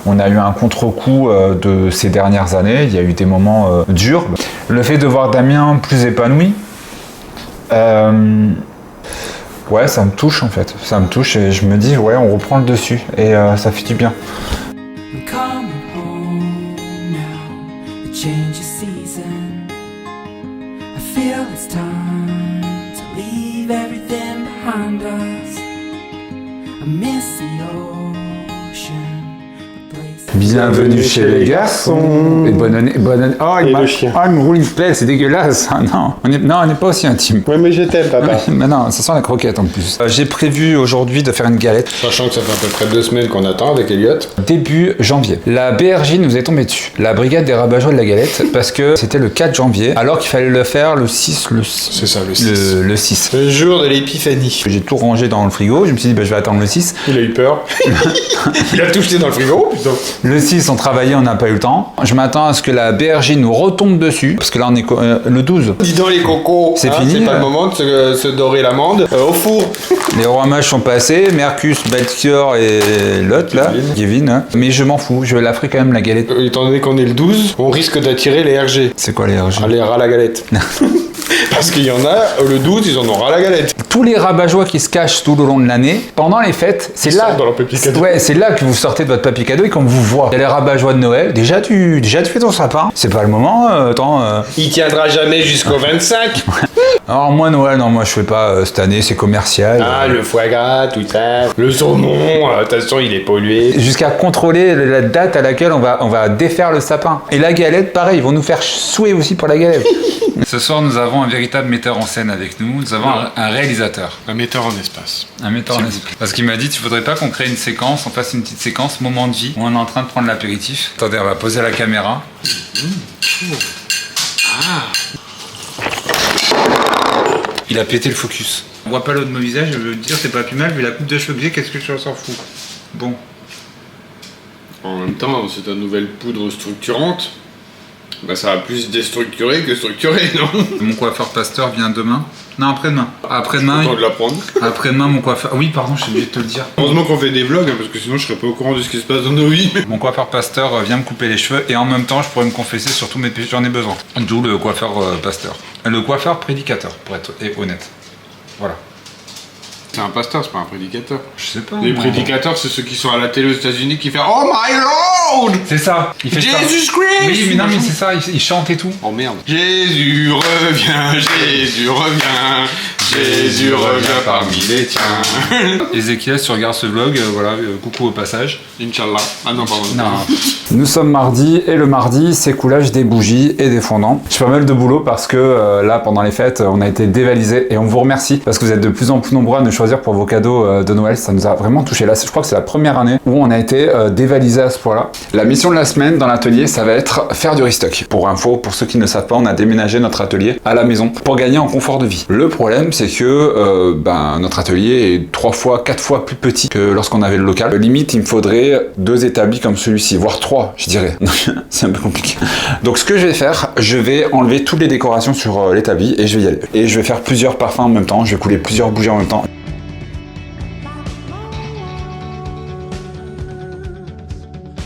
On a eu un contre-coup de ces dernières années, il y a eu des moments durs. Le fait de voir Damien plus épanoui, ouais, ça me touche en fait, ça me touche et je me dis ouais, on reprend le dessus et ça fait du bien. Bienvenue chez les garçons. Et bonne année. Oh, il me roule une plaie, c'est dégueulasse. Non, on n'est pas aussi intime. Ouais, mais je t'aime, papa. Mais non, ça sent la croquette en plus. J'ai prévu aujourd'hui de faire une galette. Sachant que ça fait à peu près 2 semaines qu'on attend avec Elliot. Début janvier. La BRJ nous est tombée dessus. La brigade des rabat-joie de la galette, parce que c'était le 4 janvier, alors qu'il fallait le faire le 6. C'est ça, le 6. Le 6. Le jour de l'épiphanie. J'ai tout rangé dans le frigo. Je me suis dit, je vais attendre le 6. Il a eu peur. Il a tout jeté dans le frigo, putain. Le 6, on travaillait, on n'a pas eu le temps. Je m'attends à ce que la BRJ nous retombe dessus, parce que là, on est le 12. Dis donc les cocos, c'est fini. C'est pas le moment de se dorer l'amande au four. Les rois mages sont passés, Mercus, Belchior et l'autre, là, Kevin. Hein. Mais je m'en fous, je la ferai quand même, la galette. Étant donné qu'on est le 12, on risque d'attirer les RG. C'est quoi les RG? Les rats à la galette. Parce qu'il y en a, le 12, ils en ont ras la galette. Tous les rabat-joie qui se cachent tout au long de l'année, pendant les fêtes, c'est là. Dans leur papier cadeau. Ouais, c'est là que vous sortez de votre papier cadeau et qu'on vous voit. Il y a les rabat-joie de Noël. Déjà, tu fais ton sapin. C'est pas le moment, Il tiendra jamais jusqu'au 25. Alors, moi, Noël, non, moi, je fais pas cette année, c'est commercial. Ah, le foie gras, tout ça. Le saumon, attention, il est pollué. Jusqu'à contrôler la date à laquelle on va défaire le sapin. Et la galette, pareil, ils vont nous faire souer aussi pour la galette. Ce soir, nous avons un véritable metteur en scène avec nous. Nous avons un réalisateur. Un metteur en espace. Un metteur en espace. Parce qu'il m'a dit, tu voudrais pas qu'on crée une séquence, on fasse une petite séquence, moment de vie, où on est en train de prendre l'apéritif. Attendez, on va poser la caméra. Il a pété le focus. On voit pas l'eau de mon visage, je veux dire, c'est pas plus mal, vu la coupe de cheveux que j'ai, qu'est-ce que je s'en fous. Bon. En même temps, c'est une nouvelle poudre structurante. Bah ça va plus déstructurer que structurer, non? Mon coiffeur pasteur vient demain. Non, après-demain. Après-demain. Je suis content de l'apprendre. Après-demain, mon coiffeur. Oui, pardon, je suis obligé de te le dire. Heureusement qu'on fait des vlogs, parce que sinon je serais pas au courant de ce qui se passe dans nos vies. Mon coiffeur pasteur vient me couper les cheveux et en même temps, je pourrais me confesser sur tous mes péchés, j'en ai besoin. D'où le coiffeur pasteur. Le coiffeur prédicateur, pour être honnête. Voilà. C'est un pasteur, c'est pas un prédicateur. Je sais pas. Les prédicateurs, c'est ceux qui sont à la télé aux États-Unis qui font Oh my Lord! C'est ça. Il fait Jesus Christ! Oui, mais non, mais c'est ça. Il chante et tout. Oh merde. Jésus revient, Jésus revient. Jésus revient parmi les tiens. Ézéchiel, si tu regardes ce vlog, voilà, coucou au passage. Inch'Allah. Ah non, pardon. Non. Nous sommes mardi et le mardi, c'est coulage des bougies et des fondants. J'ai pas mal de boulot parce que là, pendant les fêtes, on a été dévalisés et on vous remercie parce que vous êtes de plus en plus nombreux à nous choisir pour vos cadeaux de Noël. Ça nous a vraiment touché. Là, je crois que c'est la première année où on a été dévalisés à ce point-là. La mission de la semaine dans l'atelier, ça va être faire du restock. Pour info, pour ceux qui ne savent pas, on a déménagé notre atelier à la maison pour gagner en confort de vie. Le problème, c'est que notre atelier est 3 fois, 4 fois plus petit que lorsqu'on avait le local. Limite, il me faudrait 2 établis comme celui-ci, voire 3, je dirais. C'est un peu compliqué. Donc ce que je vais faire, je vais enlever toutes les décorations sur l'établi et je vais y aller. Et je vais faire plusieurs parfums en même temps, je vais couler plusieurs bougies en même temps.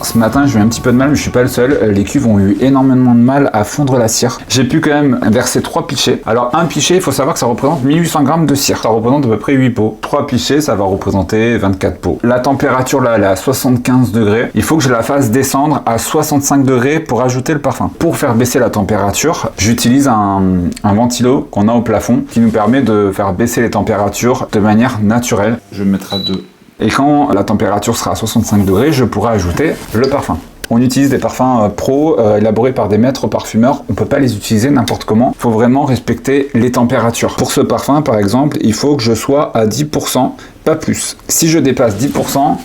Ce matin, j'ai eu un petit peu de mal, mais je suis pas le seul. Les cuves ont eu énormément de mal à fondre la cire. J'ai pu quand même verser 3 pichets. Alors, un pichet, il faut savoir que ça représente 1800 grammes de cire. Ça représente à peu près 8 pots. 3 pichets, ça va représenter 24 pots. La température là, elle est à 75 degrés. Il faut que je la fasse descendre à 65 degrés pour ajouter le parfum. Pour faire baisser la température, j'utilise un ventilo qu'on a au plafond qui nous permet de faire baisser les températures de manière naturelle. Je vais me mettre à 2. Et quand la température sera à 65 degrés, je pourrai ajouter le parfum. On utilise des parfums pro élaborés par des maîtres parfumeurs. On ne peut pas les utiliser n'importe comment. Il faut vraiment respecter les températures. Pour ce parfum, par exemple, il faut que je sois à 10%, pas plus. Si je dépasse 10%,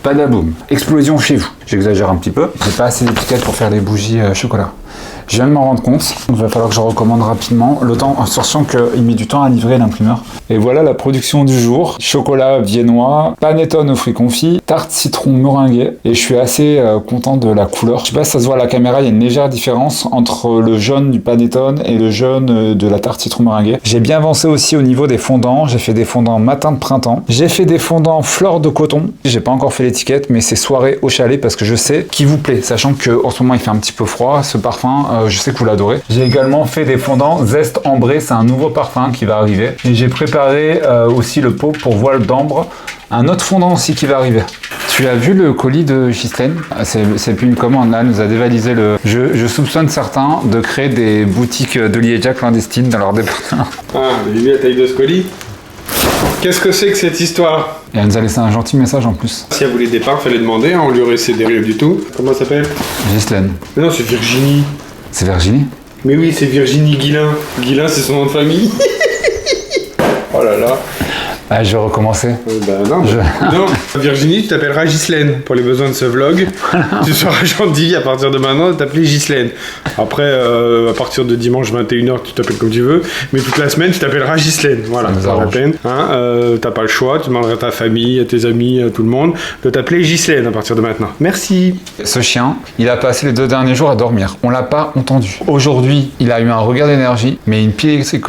pas d'aboum. Explosion chez vous. J'exagère un petit peu. J'ai pas assez d'étiquettes pour faire les bougies chocolat. Je viens de m'en rendre compte, il va falloir que je recommande rapidement, le temps, en sachant qu'il met du temps à livrer l'imprimeur. Et voilà la production du jour. Chocolat viennois, panettone aux fruits confits, tarte citron meringuée. Et je suis assez content de la couleur. Je sais pas si ça se voit à la caméra, il y a une légère différence entre le jaune du panettone et le jaune de la tarte citron meringuée. J'ai bien avancé aussi au niveau des fondants. J'ai fait des fondants matin de printemps. J'ai fait des fondants fleurs de coton. J'ai pas encore fait l'étiquette, mais c'est soirée au chalet parce que que je sais qu'il vous plaît, sachant qu'en ce moment il fait un petit peu froid, ce parfum, je sais que vous l'adorez. J'ai également fait des fondants Zeste Ambré, c'est un nouveau parfum qui va arriver. Et j'ai préparé aussi le pot pour voile d'ambre, un autre fondant aussi qui va arriver. Tu as vu le colis de Ghislaine? C'est plus une commande, là, elle nous a dévalisé le... Je soupçonne certains de créer des boutiques de Liégeois clandestines dans leur département. Ah, vous avez vu la taille de ce colis? Qu'est-ce que c'est que cette histoire? Et elle nous a laissé un gentil message en plus. Si elle voulait départ, fallait demander, hein, on lui aurait cédé rien du tout. Comment ça s'appelle? Ghislaine. Mais non, c'est Virginie. C'est Virginie? Mais oui, c'est Virginie Guillain. Guillain, c'est son nom de famille. Oh là là. Ah, je vais recommencer. Non, non. Virginie, tu t'appelleras Ghislaine pour les besoins de ce vlog. Tu seras gentil à partir de maintenant de t'appeler Ghislaine. Après, à partir de dimanche 21h, tu t'appelles comme tu veux. Mais toute la semaine, tu t'appelleras Ghislaine. Voilà, ça vaut la peine. Hein, t'as pas le choix, tu demanderas à ta famille, à tes amis, à tout le monde de t'appeler Ghislaine à partir de maintenant. Merci. Ce chien, il a passé les 2 derniers jours à dormir. On l'a pas entendu. Aujourd'hui, il a eu un regard d'énergie, mais une pied électrique.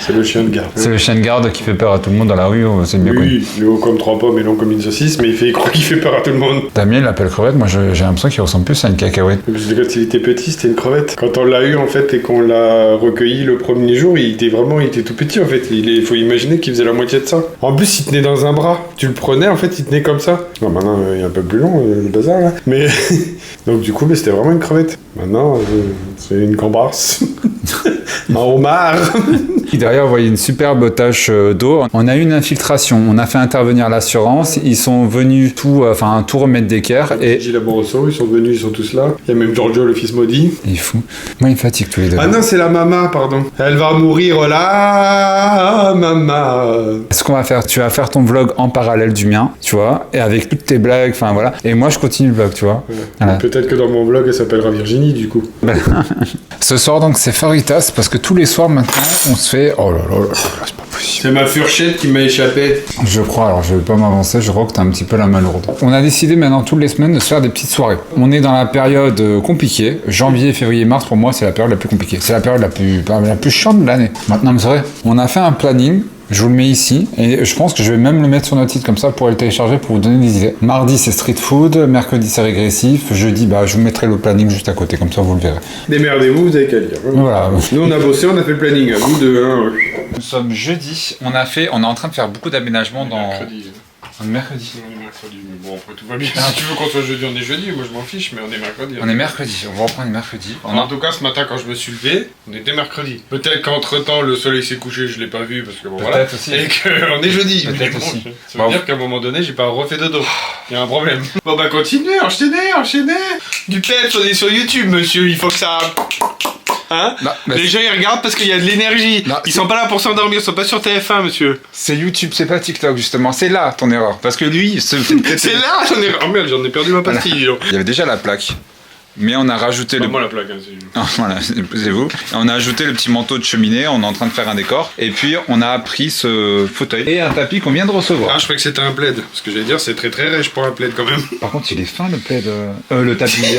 C'est le chien de garde. C'est le chien de garde qui fait peur à tout le monde dans la rue, c'est bien connu. Oui, il est haut comme 3 pommes et long comme une saucisse, mais il croit qu'il fait peur à tout le monde. Damien il l'appelle crevette, moi j'ai l'impression qu'il ressemble plus à une cacahuète. Parce que quand il était petit, c'était une crevette. Quand on l'a eu en fait et qu'on l'a recueilli le premier jour, il était tout petit en fait. Il faut imaginer qu'il faisait la moitié de ça. En plus, il tenait dans un bras. Tu le prenais en fait, il tenait comme ça. Bon, maintenant il est un peu plus long le bazar là. Mais donc du coup, c'était vraiment une crevette. Maintenant, c'est une cambrasse. Un homard. Derrière, vous voyez une superbe tache d'eau. On a eu une infiltration, on a fait intervenir l'assurance, ils sont venus tout remettre d'équerre. Et Gilles Laborosso, ils sont venus, ils sont tous là. Il y a même Giorgio, le fils maudit. Il est fou. Moi, il me fatigue tous les deux. Ah non, c'est la maman, pardon. Elle va mourir là, maman. Ce qu'on va faire, tu vas faire ton vlog en parallèle du mien, tu vois, et avec toutes tes blagues, enfin voilà. Et moi, je continue le vlog, tu vois. Ouais. Voilà. Peut-être que dans mon vlog, elle s'appellera Virginie, du coup. Ce soir, donc, c'est Faritas, parce que tous les soirs, maintenant, on se fait... Oh là là là, c'est pas possible. C'est ma fourchette qui m'a échappé. Je crois, alors je vais pas m'avancer, je crois que t'as un petit peu la main lourde. On a décidé maintenant, toutes les semaines, de se faire des petites soirées. On est dans la période compliquée. Janvier, février, mars, pour moi, c'est la période la plus compliquée. C'est la période la plus chiante de l'année. Maintenant, c'est vrai, on a fait un planning. Je vous le mets ici et je pense que je vais même le mettre sur notre site comme ça pour le télécharger pour vous donner des idées. Mardi c'est street food, mercredi c'est régressif, jeudi je vous mettrai le planning juste à côté comme ça vous le verrez. Démerdez-vous, vous avez qu'à lire. Voilà. Nous on a bossé, on a fait le planning, à vous deux. Hein. Nous sommes jeudi, on est en train de faire beaucoup d'aménagements dans... Mercredi. Mercredi. On est mercredi, mais bon après tout va bien. Si tu veux qu'on soit jeudi, on est jeudi, moi je m'en fiche, mais on est mercredi. On est mercredi, on va reprendre mercredi. En tout cas, ce matin quand je me suis levé, on était mercredi. Peut-être qu'entre temps le soleil s'est couché, je l'ai pas vu parce que bon voilà. Aussi. Et qu'on est jeudi. Peut-être bon, aussi. Ça veut dire qu'à un moment donné, j'ai pas refait dodo. Il y a un problème. Bon bah continuez, enchaînez. Du peps, on est sur YouTube, monsieur, il faut que ça... Hein Non, les gens ils regardent parce qu'il y a de l'énergie. Ils sont pas là pour s'endormir, ils sont pas sur TF1, monsieur. C'est YouTube, c'est pas TikTok justement, c'est là ton erreur. Parce que lui, c'est là, j'en ai perdu ma pastille. Il y avait déjà la plaque. Mais on a rajouté le... moi la plaque, hein, c'est... Voilà, c'est vous. Et on a ajouté le petit manteau de cheminée, on est en train de faire un décor. Et puis on a pris ce fauteuil et un tapis qu'on vient de recevoir. Ah, je croyais que c'était un plaid. Ce que j'allais dire, c'est très très riche pour un plaid quand même. Par contre, il est fin le plaid. Le tapis.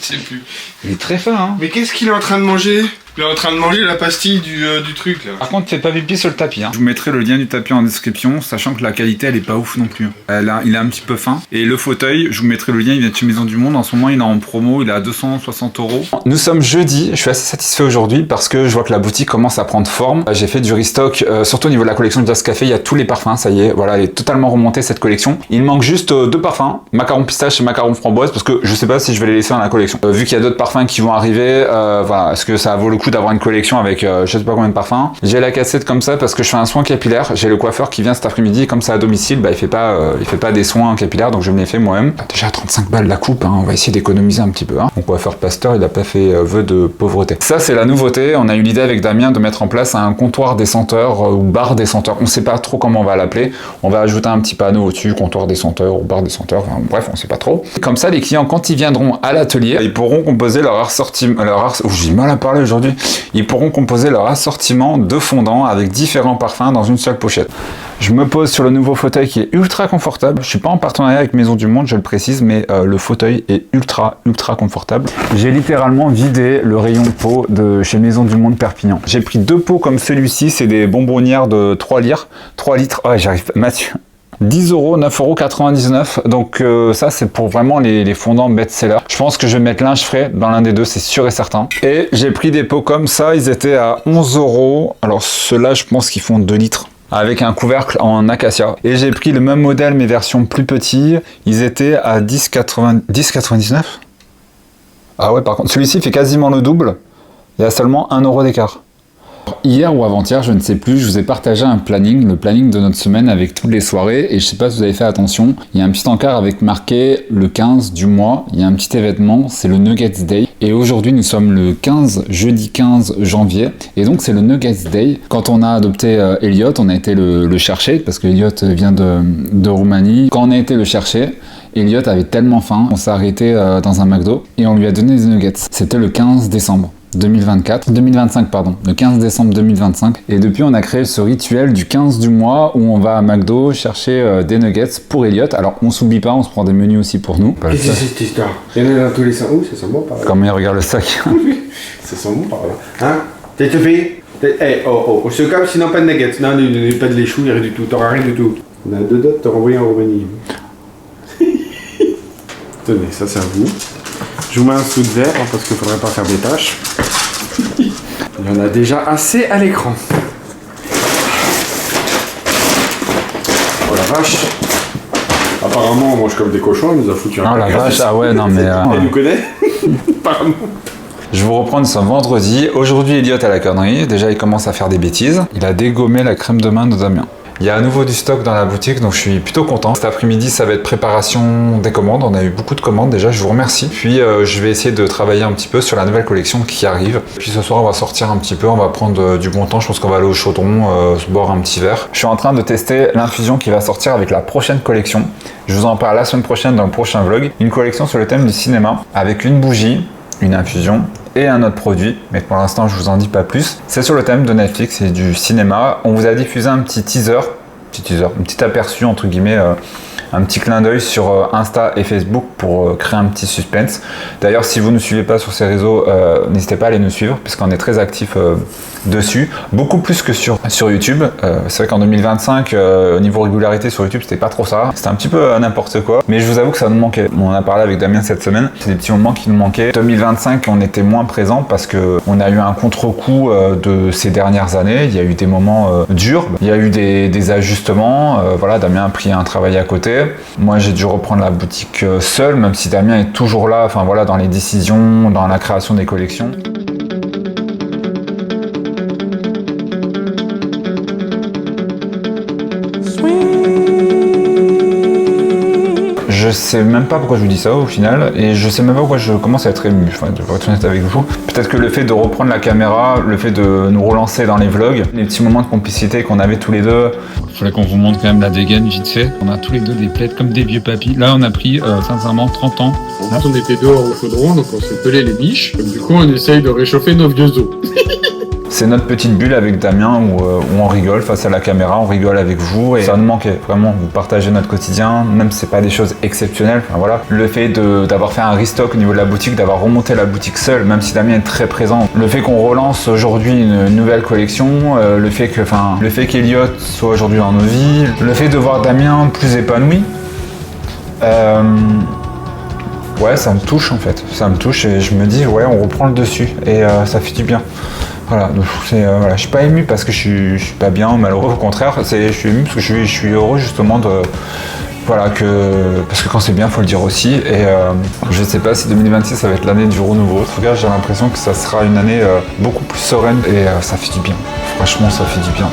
Je sais plus. Il est très fin, hein. Mais qu'est-ce qu'il est en train de manger? Il est en train de manger la pastille du truc là. Par contre, fais pas pipi sur le tapis. Hein. Je vous mettrai le lien du tapis en description, sachant que la qualité elle est pas ouf non plus. Il est un petit peu fin. Et le fauteuil, je vous mettrai le lien, il vient de chez Maison du Monde. En ce moment, il est en promo, il est à 260 €. Nous sommes jeudi, je suis assez satisfait aujourd'hui parce que je vois que la boutique commence à prendre forme. J'ai fait du restock, surtout au niveau de la collection de Just Café, il y a tous les parfums, ça y est, voilà, elle est totalement remontée cette collection. Il manque juste 2 parfums, macaron pistache et macaron framboise, parce que je sais pas si je vais les laisser dans la collection. Vu qu'il y a d'autres parfums qui vont arriver, voilà, est-ce que ça vaut le coup d'avoir une collection avec je sais pas combien de parfums. J'ai la cassette comme ça parce que je fais un soin capillaire. J'ai le coiffeur qui vient cet après-midi, comme ça à domicile, il fait pas des soins capillaires, donc je me les fais moi-même. Déjà 35 balles la coupe, hein, on va essayer d'économiser un petit peu. Hein. Mon coiffeur pasteur, il a pas fait vœu de pauvreté. Ça c'est la nouveauté. On a eu l'idée avec Damien de mettre en place un comptoir des senteurs ou bar des senteurs. On sait pas trop comment on va l'appeler. On va ajouter un petit panneau au-dessus, comptoir des senteurs ou bar des senteurs. Enfin, bref, on sait pas trop. Comme ça, les clients quand ils viendront à l'atelier, ils pourront composer leur assortiment. J'ai mal à parler aujourd'hui. Ils pourront composer leur assortiment de fondants avec différents parfums dans une seule pochette. Je me pose sur le nouveau fauteuil qui est ultra confortable. Je suis pas en partenariat avec Maison du Monde, je le précise, mais le fauteuil est ultra confortable. J'ai littéralement vidé le rayon pot de chez Maison du Monde Perpignan. J'ai pris 2 pots comme celui-ci, c'est des bonbonnières de 3 litres. 3 litres, ouais j'arrive pas. Mathieu. 10 €, 9,99 €. Donc ça c'est pour vraiment les fondants best-seller. Je pense que je vais mettre linge frais dans l'un des deux, c'est sûr et certain. Et j'ai pris des pots comme ça, ils étaient à 11 €. Alors ceux-là je pense qu'ils font 2 litres. Avec un couvercle en acacia. Et j'ai pris le même modèle mais version plus petit. Ils étaient à 10,99 €. Ah ouais, par contre celui-ci fait quasiment le double. Il y a seulement 1 € d'écart. Hier ou avant-hier, je ne sais plus, je vous ai partagé un planning, le planning de notre semaine avec toutes les soirées, et je sais pas si vous avez fait attention, il y a un petit encart avec marqué le 15 du mois, il y a un petit événement, c'est le Nuggets Day, et aujourd'hui nous sommes le 15, jeudi 15 janvier, et donc c'est le Nuggets Day. Quand on a adopté Elliot, on a été le chercher, parce que Elliot vient de Roumanie. Quand on a été le chercher, Elliot avait tellement faim, on s'est arrêté dans un McDo, et on lui a donné des nuggets. C'était le 15 décembre. 2025, pardon, le 15 décembre 2025. Et depuis, on a créé ce rituel du 15 du mois où on va à McDo chercher des nuggets pour Elliot. Alors, on s'oublie pas, on se prend des menus aussi pour nous. Qu'est-ce que c'est cette histoire? Il y en a dans tous les sens. Ouh, ça sent bon par là. Comment il regarde le sac. Ça sent bon par là. Hein? T'es te fait? On se calme, sinon pas de nuggets. Non, pas de lait chou, rien du tout. T'auras rien du tout. On a 2 dots, t'as renvoyé en Roumanie. Tenez, ça c'est à vous. Je vous mets un sous de verre hein, parce qu'il faudrait pas faire des tâches. Il y en a déjà assez à l'écran. Oh la vache. Apparemment on mange comme des cochons, on nous a foutu un Oh la vache, ah ouais, non mais... Elle nous connaît. Apparemment. Je vous reprends, nous sommes vendredi. Aujourd'hui, Elliot à la connerie. Déjà, il commence à faire des bêtises. Il a dégommé la crème de main de Damien. Il y a à nouveau du stock dans la boutique, donc je suis plutôt content. Cet après-midi, ça va être préparation des commandes. On a eu beaucoup de commandes déjà, je vous remercie. Puis je vais essayer de travailler un petit peu sur la nouvelle collection qui arrive. Puis ce soir, on va sortir un petit peu, on va prendre du bon temps. Je pense qu'on va aller au chaudron, se boire un petit verre. Je suis en train de tester l'infusion qui va sortir avec la prochaine collection. Je vous en parle la semaine prochaine dans le prochain vlog. Une collection sur le thème du cinéma, avec une bougie, une infusion et un autre produit, mais pour l'instant je vous en dis pas plus. C'est sur le thème de Netflix et du cinéma. On vous a diffusé un petit teaser, un petit aperçu entre guillemets, un petit clin d'œil sur Insta et Facebook pour créer un petit suspense. D'ailleurs, si vous ne nous suivez pas sur ces réseaux, n'hésitez pas à aller nous suivre puisqu'on est très actifs dessus, beaucoup plus que sur YouTube. C'est vrai qu'en 2025, au niveau régularité sur YouTube, c'était pas trop ça. C'était un petit peu n'importe quoi, mais je vous avoue que ça nous manquait. On en a parlé avec Damien cette semaine. C'est des petits moments qui nous manquaient. 2025, on était moins présent parce que on a eu un contre-coup de ces dernières années. Il y a eu des moments durs, il y a eu des ajustements. Voilà, Damien a pris un travail à côté. Moi, j'ai dû reprendre la boutique seul, même si Damien est toujours là. Enfin voilà, dans les décisions, dans la création des collections. Je sais même pas pourquoi je vous dis ça au final, et je sais même pas pourquoi je commence à être ému, enfin, je vais être honnête avec vous. Peut-être que le fait de reprendre la caméra, le fait de nous relancer dans les vlogs, les petits moments de complicité qu'on avait tous les deux. Il faudrait qu'on vous montre quand même la dégaine vite fait. On a tous les deux des plaids comme des vieux papis. Là, on a pris sincèrement 30 ans. On était dehors au chaudron, donc on se pelait les biches. Du coup, on essaye de réchauffer nos vieux os. C'est notre petite bulle avec Damien où on rigole face à la caméra, on rigole avec vous et ça nous manquait vraiment. Vous partagez notre quotidien, même si c'est pas des choses exceptionnelles. Enfin, voilà. Le fait d'avoir fait un restock au niveau de la boutique, d'avoir remonté la boutique seul, même si Damien est très présent. Le fait qu'on relance aujourd'hui une nouvelle collection, le fait qu'Elliot soit aujourd'hui dans nos vies, le fait de voir Damien plus épanoui. Ouais, ça me touche en fait. Ça me touche et je me dis ouais, on reprend le dessus et ça fait du bien. Voilà, donc voilà, je suis pas ému parce que je suis pas bien, malheureux, au contraire, je suis ému parce que je suis heureux justement de, voilà, parce que quand c'est bien, faut le dire aussi, et je sais pas si 2026 ça va être l'année du renouveau. En tout cas, j'ai l'impression que ça sera une année beaucoup plus sereine et ça fait du bien, franchement ça fait du bien.